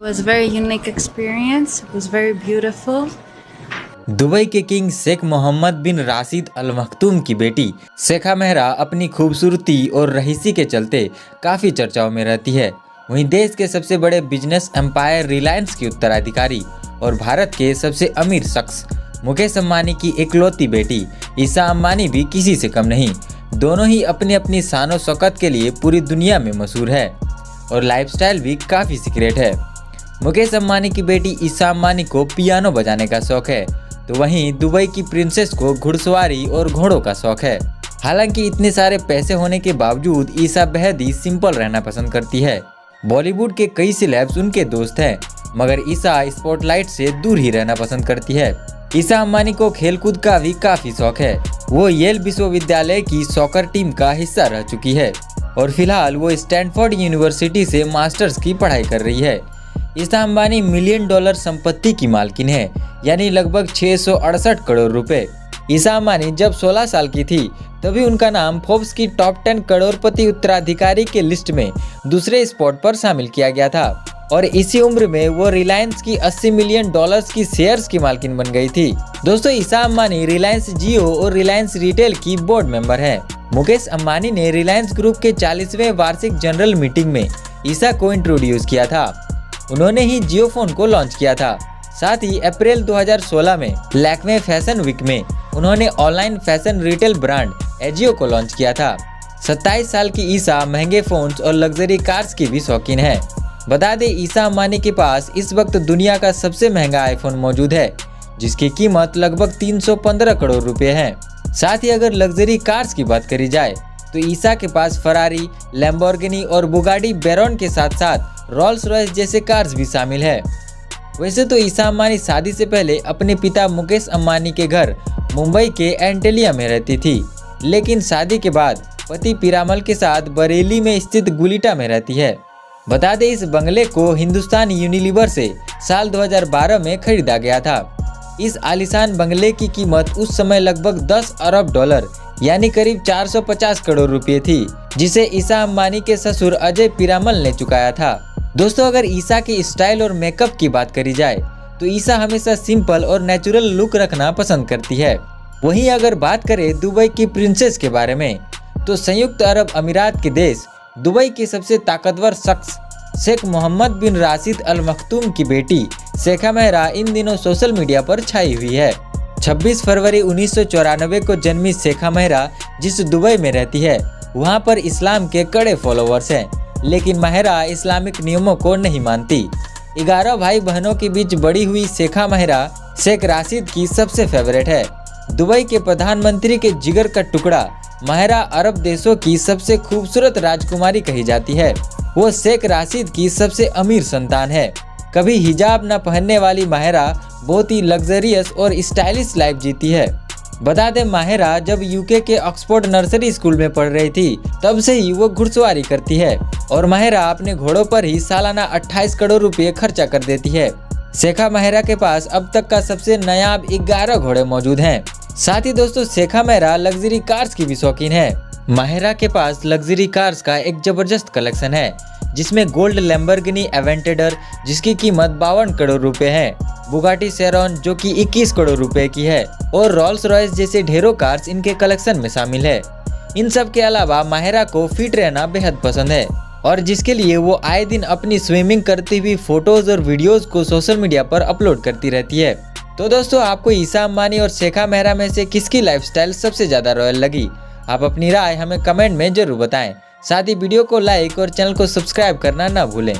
was a very unique experience. It was very beautiful. Dubai के king Sheikh Mohammad बिन राशिद अल मखतूम की बेटी शेखा मेहरा अपनी खूबसूरती और रईसी के चलते काफ़ी चर्चाओं में रहती है। वहीं देश के सबसे बड़े बिजनेस एम्पायर रिलायंस की उत्तराधिकारी और भारत के सबसे अमीर शख्स मुकेश अंबानी की इकलौती बेटी ईशा अंबानी भी किसी से कम नहीं। दोनों ही अपनी अपनी शान शौकत के लिए पूरी दुनिया में मशहूर है और लाइफस्टाइल भी काफ़ी सीक्रेट है। मुकेश अंबानी की बेटी ईशा अंबानी को पियानो बजाने का शौक है, तो वहीं दुबई की प्रिंसेस को घुड़सवारी और घोड़ों का शौक है। हालांकि इतने सारे पैसे होने के बावजूद ईशा बेहद ही सिंपल रहना पसंद करती है। बॉलीवुड के कई सेलेब्स उनके दोस्त हैं, मगर ईशा स्पॉटलाइट से दूर ही रहना पसंद करती है। ईशा अंबानी को खेलकूद का भी काफ़ी शौक है। वो येल विश्वविद्यालय की सॉकर टीम का हिस्सा रह चुकी है और फिलहाल वो स्टैनफोर्ड यूनिवर्सिटी से मास्टर्स की पढ़ाई कर रही है। ईशा अंबानी $1 मिलियन संपत्ति की मालकिन है, यानी लगभग 668 करोड़ रुपए। ईशा अंबानी जब 16 साल की थी तभी उनका नाम फोर्ब्स की टॉप 10 करोड़पति उत्तराधिकारी के लिस्ट में दूसरे स्पॉट पर शामिल किया गया था और इसी उम्र में वो रिलायंस की $80 मिलियन की शेयर्स की मालकिन बन गई थी। दोस्तों, ईशा अंबानी रिलायंस जियो और रिलायंस रिटेल की बोर्ड मेंबर है। मुकेश अंबानी ने रिलायंस ग्रुप के 40वें वार्षिक जनरल मीटिंग में ईशा को इंट्रोड्यूस किया था। उन्होंने ही जियो फोन को लॉन्च किया था। साथ ही अप्रैल 2016 में लैक्मे फैशन वीक में उन्होंने online fashion retail brand AJIO को लॉन्च किया था। 27 साल की ईशा महंगे फोन्स और लग्जरी कार्स की भी शौकीन है। बता दें, ईशा अंबानी के पास इस वक्त दुनिया का सबसे महंगा आईफोन मौजूद है, जिसकी कीमत लगभग 315 करोड़ रुपए है। साथ ही अगर लग्जरी कार्स की बात करी जाए तो ईशा के पास फरारी, लैम्बोर्गिनी और बुगाटी वेरॉन के साथ साथ रोल्स रॉयस जैसे कार्स भी शामिल है। वैसे तो ईशा अंबानी शादी से पहले अपने पिता मुकेश अंबानी के घर मुंबई के एंटेलिया में रहती थी, लेकिन शादी के बाद पति पीरामल के साथ बरेली में स्थित गुलिटा में रहती है। बता दें, इस बंगले को हिंदुस्तान यूनिलीवर से साल 2012 में खरीदा गया था। इस आलीशान बंगले की कीमत उस समय लगभग $10 अरब यानी करीब 450 करोड़ रुपए थी, जिसे ईशा अंबानी के ससुर अजय पीरामल ने चुकाया था। दोस्तों, अगर ईशा की स्टाइल और मेकअप की बात करी जाए तो ईशा हमेशा सिंपल और नेचुरल लुक रखना पसंद करती है। वहीं अगर बात करें दुबई की प्रिंसेस के बारे में तो संयुक्त अरब अमीरात के देश दुबई के सबसे ताकतवर शख्स शेख मोहम्मद बिन राशिद अल मखतूम की बेटी शेखा मेहरा इन दिनों सोशल मीडिया पर छाई हुई है। 26 फरवरी 1994 को जन्मी शेखा मेहरा जिस दुबई में रहती है वहां पर इस्लाम के कड़े फॉलोअर्स हैं, लेकिन मेहरा इस्लामिक नियमों को नहीं मानती। 11 भाई बहनों के बीच बड़ी हुई शेखा मेहरा शेख राशिद की सबसे फेवरेट है। दुबई के प्रधानमंत्री के जिगर का टुकड़ा मेहरा अरब देशों की सबसे खूबसूरत राजकुमारी कही जाती है। वो शेख राशिद की सबसे अमीर संतान है। कभी हिजाब न पहनने वाली मेहरा बहुत ही लग्जरियस और स्टाइलिश लाइफ जीती है। बता दें, मेहरा जब यूके के ऑक्सफोर्ड नर्सरी स्कूल में पढ़ रही थी तब से ही वो घुड़सवारी करती है और मेहरा अपने घोड़ों पर ही सालाना 28 करोड़ रुपए खर्चा कर देती है। शेखा मेहरा के पास अब तक का सबसे नायाब 11 घोड़े मौजूद हैं। साथ ही दोस्तों, शेखा मेहरा लग्जरी कार्स की भी शौकीन है। मेहरा के पास लग्जरी कार्स का एक जबरदस्त कलेक्शन है, जिसमें गोल्ड लैम्बोर्गिनी एवेंटेडर जिसकी कीमत 52 करोड़ रुपए है, बुगाटी शेरॉन जो कि 21 करोड़ रुपए की है और रोल्स रॉयस जैसे ढेरों कार्स इनके कलेक्शन में शामिल है। इन सब के अलावा मेहरा को फिट रहना बेहद पसंद है और जिसके लिए वो आए दिन अपनी स्विमिंग करती हुई फोटोज और वीडियोस को सोशल मीडिया पर अपलोड करती रहती है। तो दोस्तों, आपको ईशा अंबानी और शेखा मेहरा में से किसकी लाइफस्टाइल सबसे ज्यादा रॉयल लगी? आप अपनी राय हमें कमेंट में जरूर बताएं। साथ ही वीडियो को लाइक और चैनल को सब्सक्राइब करना ना भूलें।